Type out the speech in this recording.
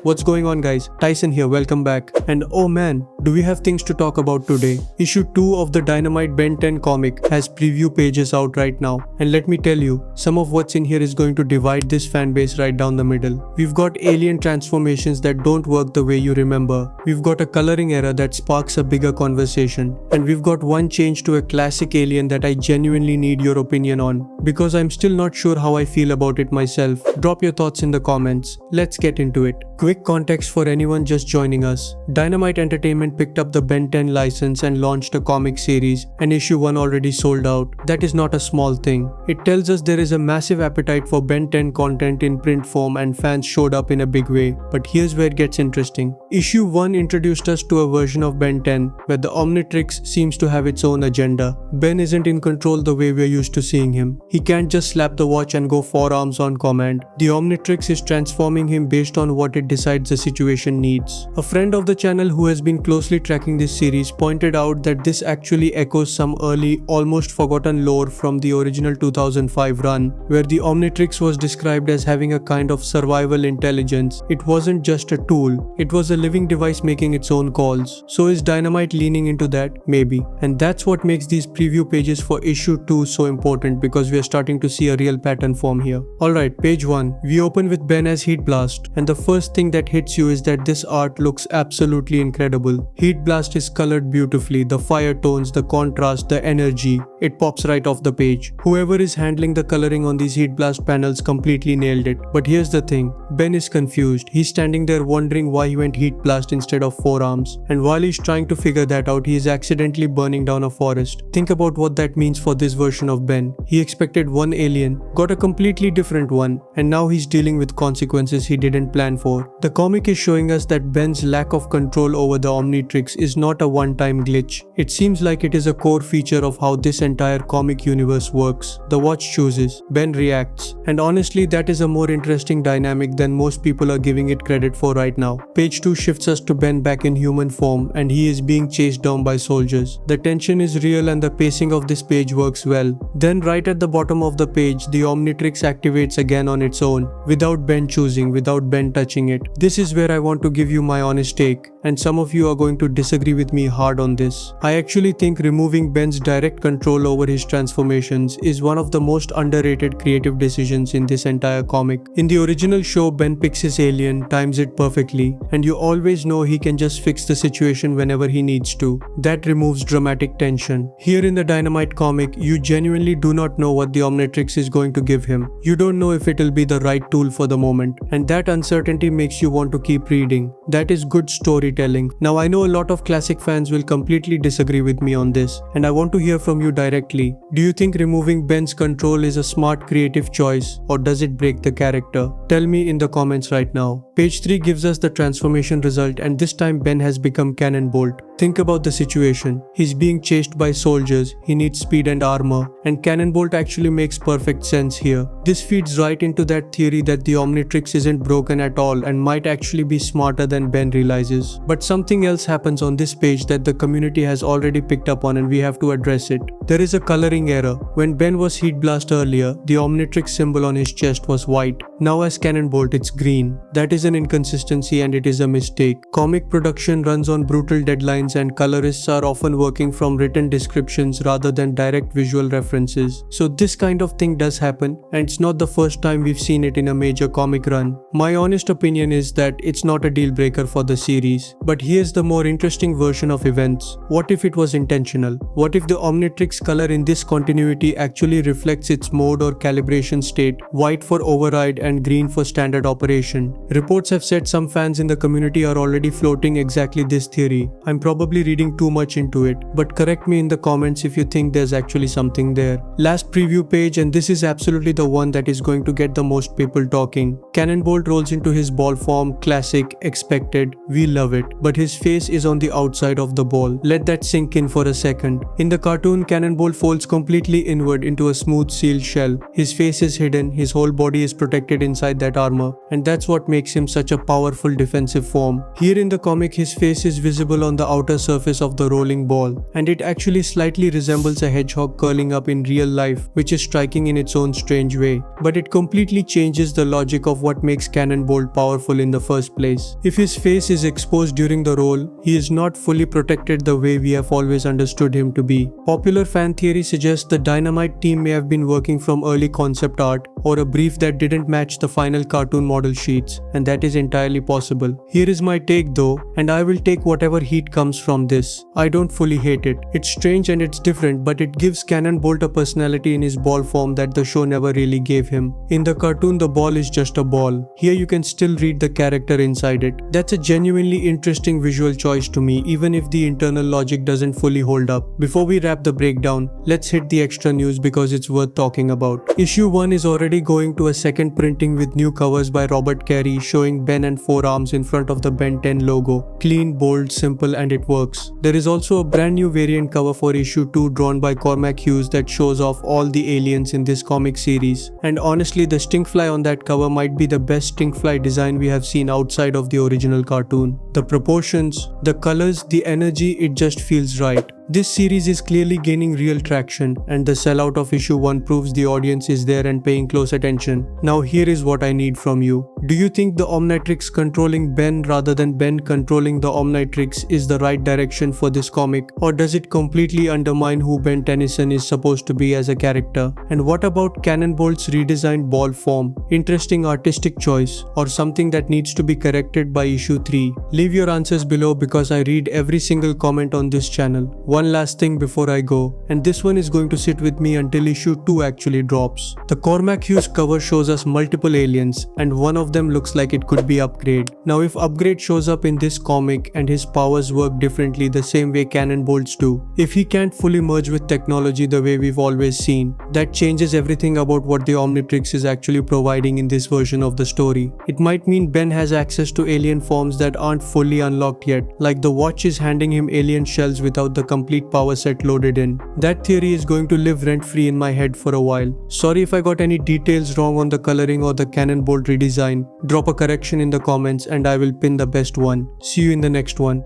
What's going on, guys? Tyson here, welcome back. And oh man, do we have things to talk about today. Issue 2 of the Dynamite Ben 10 comic has preview pages out right now. And let me tell you, some of what's in here is going to divide this fanbase right down the middle. We've got alien transformations that don't work the way you remember. We've got a coloring error that sparks a bigger conversation. And we've got one change to a classic alien that I genuinely need your opinion on. Because I'm still not sure how I feel about it myself. Drop your thoughts in the comments. Let's get into it. Quick context for anyone just joining us. Dynamite Entertainment picked up the Ben 10 license and launched a comic series, and issue 1 already sold out. That is not a small thing. It tells us there is a massive appetite for Ben 10 content in print form and fans showed up in a big way. But here's where it gets interesting. Issue 1 introduced us to a version of Ben 10 where the Omnitrix seems to have its own agenda. Ben isn't in control the way we're used to seeing him. He can't just slap the watch and go forearms on command. The Omnitrix is transforming him based on what it decides the situation needs. A friend of the channel who has been closely tracking this series pointed out that this actually echoes some early, almost forgotten lore from the original 2005 run, where the Omnitrix was described as having a kind of survival intelligence. It wasn't just a tool, it was a living device making its own calls. So is Dynamite leaning into that? Maybe. And that's what makes these preview pages for issue 2 so important, because we are starting to see a real pattern form here. Alright, page 1. We open with Ben as Heat Blast, and the first thing that hits you is that this art looks absolutely incredible. Heat Blast is colored beautifully, the fire tones, the contrast, the energy. It pops right off the page. Whoever is handling the coloring on these Heat Blast panels completely nailed it. But here's the thing, Ben is confused. He's standing there wondering why he went Heat Blast instead of forearms. And while he's trying to figure that out, he is accidentally burning down a forest. Think about what that means for this version of Ben. He expected one alien, got a completely different one, and now he's dealing with consequences he didn't plan for. The comic is showing us that Ben's lack of control over the Omnitrix is not a one-time glitch. It seems like it is a core feature of how this entire comic universe works. The watch chooses, Ben reacts, and honestly that is a more interesting dynamic than most people are giving it credit for right now. Page 2 shifts us to Ben back in human form and he is being chased down by soldiers. The tension is real and the pacing of this page works well. Then right at the bottom of the page, the Omnitrix activates again on its own, without Ben choosing, without Ben touching it. This is where I want to give you my honest take, and some of you are going to disagree with me hard on this. I actually think removing Ben's direct control over his transformations is one of the most underrated creative decisions in this entire comic. In the original show, Ben picks his alien, times it perfectly, and you always know he can just fix the situation whenever he needs to. That removes dramatic tension. Here in the Dynamite comic, you genuinely do not know what the Omnitrix is going to give him. You don't know if it'll be the right tool for the moment, and that uncertainty makes you want to keep reading. That is good storytelling. Now I know a lot of classic fans will completely disagree with me on this, and I want to hear from you directly. Do you think removing Ben's control is a smart creative choice, or does it break the character? Tell me in the comments right now. Page 3 gives us the transformation result, and this time Ben has become Cannonbolt. Think about the situation. He's being chased by soldiers, he needs speed and armor, and Cannonbolt actually makes perfect sense here. This feeds right into that theory that the Omnitrix isn't broken at all and might actually be smarter than Ben realizes. But something else happens on this page that the community has already picked up on and we have to address it. There is a coloring error. When Ben was Heat Blast earlier, the Omnitrix symbol on his chest was white. Now as Cannonbolt it's green. That is an inconsistency and it is a mistake. Comic production runs on brutal deadlines and colorists are often working from written descriptions rather than direct visual references. So this kind of thing does happen, and it's not the first time we've seen it in a major comic run. My honest opinion is that it's not a deal breaker for the series. But here's the more interesting version of events. What if it was intentional? What if the Omnitrix color in this continuity actually reflects its mode or calibration state, white for override and green for standard operation? Reports have said some fans in the community are already floating exactly this theory. I'm probably reading too much into it, but correct me in the comments if you think there's actually something there. Last preview page, and this is absolutely the one that is going to get the most people talking. Cannonbolt rolls into his ball form, classic, expected, we love it, but his face is on the outside of the ball. Let that sink in for a second. In the cartoon, Cannonbolt folds completely inward into a smooth sealed shell. His face is hidden, his whole body is protected inside that armor, and that's what makes him such a powerful defensive form. Here in the comic, his face is visible on the outside outer surface of the rolling ball, and it actually slightly resembles a hedgehog curling up in real life, which is striking in its own strange way. But it completely changes the logic of what makes Cannonbolt powerful in the first place. If his face is exposed during the roll, he is not fully protected the way we have always understood him to be. Popular fan theory suggests the Dynamite team may have been working from early concept art or a brief that didn't match the final cartoon model sheets, and that is entirely possible. Here is my take though, and I will take whatever heat comes from this. I don't fully hate it. It's strange and it's different, but it gives Cannonbolt a personality in his ball form that the show never really gave him. In the cartoon, the ball is just a ball. Here you can still read the character inside it. That's a genuinely interesting visual choice to me, even if the internal logic doesn't fully hold up. Before we wrap the breakdown, let's hit the extra news because it's worth talking about. Issue 1 is already going to a second printing with new covers by Robert Carey showing Ben and 4 arms in front of the Ben 10 logo. Clean, bold, simple, and it works. There is also a brand new variant cover for issue 2 drawn by Cormac Hughes that shows off all the aliens in this comic series. And honestly, the stinkfly on that cover might be the best stinkfly design we have seen outside of the original cartoon. The proportions, the colors, the energy, it just feels right. This series is clearly gaining real traction, and the sellout of issue 1 proves the audience is there and paying close attention. Now here is what I need from you. Do you think the Omnitrix controlling Ben rather than Ben controlling the Omnitrix is the right direction for this comic, or does it completely undermine who Ben Tennyson is supposed to be as a character? And what about Cannonbolt's redesigned ball form? Interesting artistic choice, or something that needs to be corrected by issue 3? Leave your answers below because I read every single comment on this channel. One last thing before I go, and this one is going to sit with me until issue 2 actually drops. The Cormac Hughes cover shows us multiple aliens, and one of them looks like it could be Upgrade. Now if Upgrade shows up in this comic and his powers work differently the same way Cannonbolt's do, if he can't fully merge with technology the way we've always seen, that changes everything about what the Omnitrix is actually providing in this version of the story. It might mean Ben has access to alien forms that aren't fully unlocked yet, like the watch is handing him alien shells without the complete power set loaded in. That theory is going to live rent-free in my head for a while. Sorry if I got any details wrong on the coloring or the Cannonbolt redesign. Drop a correction in the comments and I will pin the best one. See you in the next one.